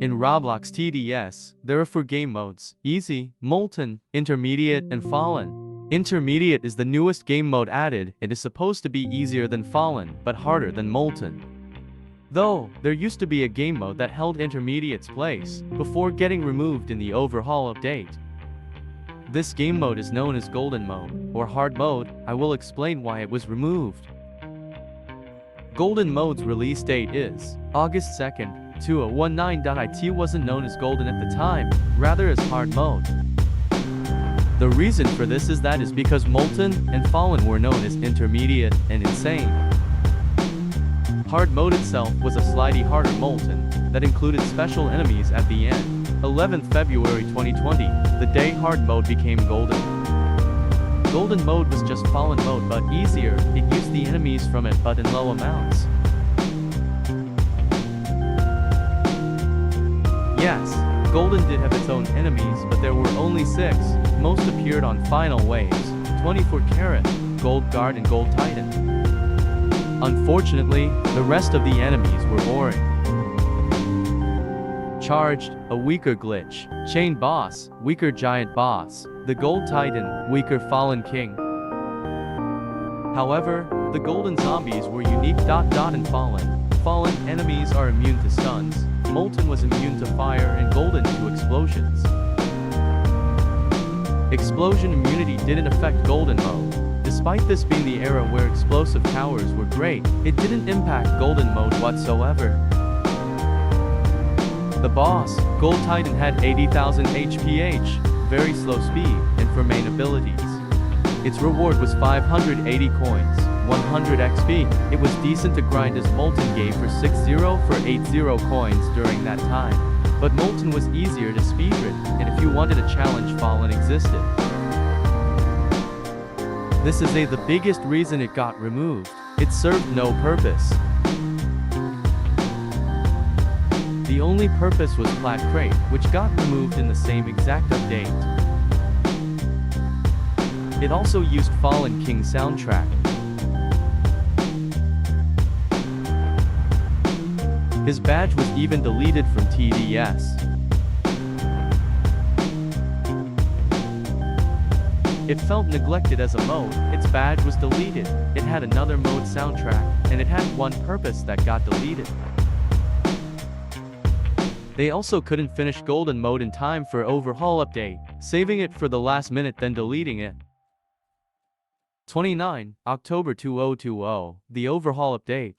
In Roblox TDS, there are 4 game modes: Easy, Molten, Intermediate, and Fallen. Intermediate is the newest game mode added. It is supposed to be easier than Fallen, but harder than Molten. Though, there used to be a game mode that held Intermediate's place, before getting removed in the overhaul update. This game mode is known as Golden Mode, or Hard Mode. I will explain why it was removed. Golden Mode's release date is August 2nd, 2019. It wasn't known as Golden at the time, rather as Hard Mode. The reason for this is because Molten and Fallen were known as Intermediate and Insane. Hard Mode itself was a slightly harder Molten, that included special enemies at the end. 11th February 2020, the day Hard Mode became Golden. Golden Mode was just Fallen Mode but easier. It used the enemies from it but in low amounts. Yes, Golden did have its own enemies, but there were only 6. Most appeared on final waves: 24 Carat, Gold Guard, and Gold Titan. Unfortunately, the rest of the enemies were boring. Charged, a weaker Glitch; Chain Boss, weaker Giant Boss; the Gold Titan, weaker Fallen King. However, the Golden Zombies were unique. And Fallen enemies are immune to stuns. Molten was immune to fire and Golden to explosions. Explosion immunity didn't affect Golden Mode. Despite this being the era where explosive towers were great, it didn't impact Golden Mode whatsoever. The boss, Gold Titan, had 80,000 HPH, very slow speed, and for main abilities. Its reward was 580 coins, 100 XP. It was decent to grind as Molten gave for 60 for 80 coins during that time. But Molten was easier to speedrun, and if you wanted a challenge, Fallen existed. This is the biggest reason it got removed. It served no purpose. The only purpose was Plat Crate, which got removed in the same exact update. It also used Fallen King soundtrack. His badge was even deleted from TDS. It felt neglected as a mode. Its badge was deleted. It had another mode soundtrack, and it had one purpose that got deleted. They also couldn't finish Golden Mode in time for overhaul update, saving it for the last minute then deleting it. 29 October 2020, the overhaul update.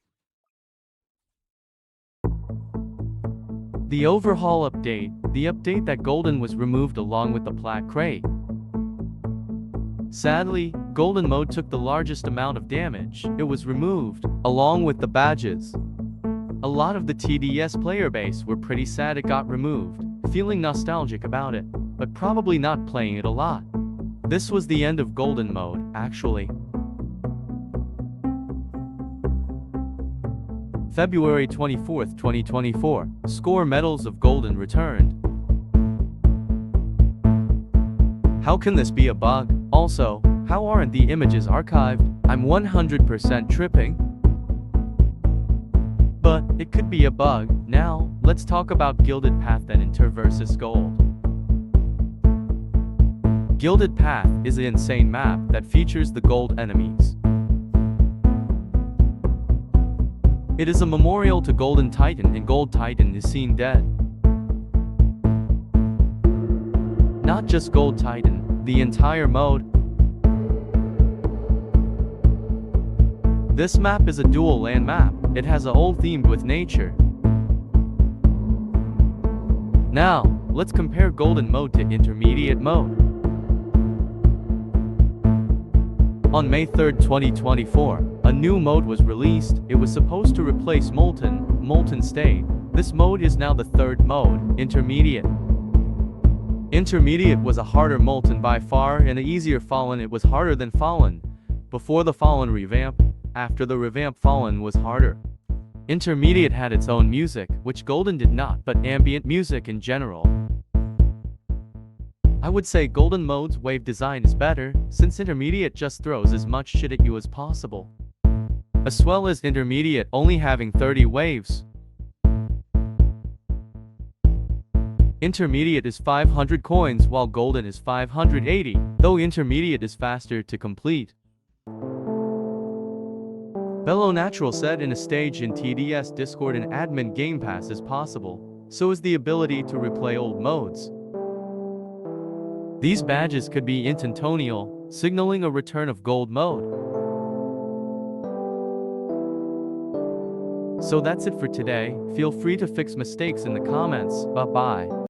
The overhaul update, the update that Golden was removed along with the Plat Crate. Sadly, Golden Mode took the largest amount of damage. It was removed, along with the badges. A lot of the TDS player base were pretty sad it got removed, feeling nostalgic about it, but probably not playing it a lot. This was the end of Golden Mode, actually. February 24, 2024, Score Medals of Golden returned. How can this be a bug? Also, how aren't the images archived? I'm 100% tripping. But, it could be a bug. Now, let's talk about Gilded Path and Inter vs Gold. Gilded Path is an insane map that features the gold enemies. It is a memorial to Golden Titan, and Gold Titan is seen dead. Not just Gold Titan, the entire mode. This map is a dual land map. It has a whole themed with nature. Now, let's compare Golden Mode to Intermediate Mode. On May 3, 2024, a new mode was released. It was supposed to replace Molten stayed. This mode is now the third mode, Intermediate. Intermediate was a harder Molten by far and an easier Fallen. It was harder than Fallen before the Fallen revamp. After the revamp, Fallen was harder. Intermediate had its own music, which Golden did not, but ambient music in general. I would say Golden Mode's wave design is better, since Intermediate just throws as much shit at you as possible. As well as Intermediate only having 30 waves. Intermediate is 500 coins while Golden is 580, though Intermediate is faster to complete. Below Natural said in a stage in TDS Discord and admin Game Pass is possible, so is the ability to replay old modes. These badges could be intentional, signaling a return of gold mode. So that's it for today. Feel free to fix mistakes in the comments. Bye-bye.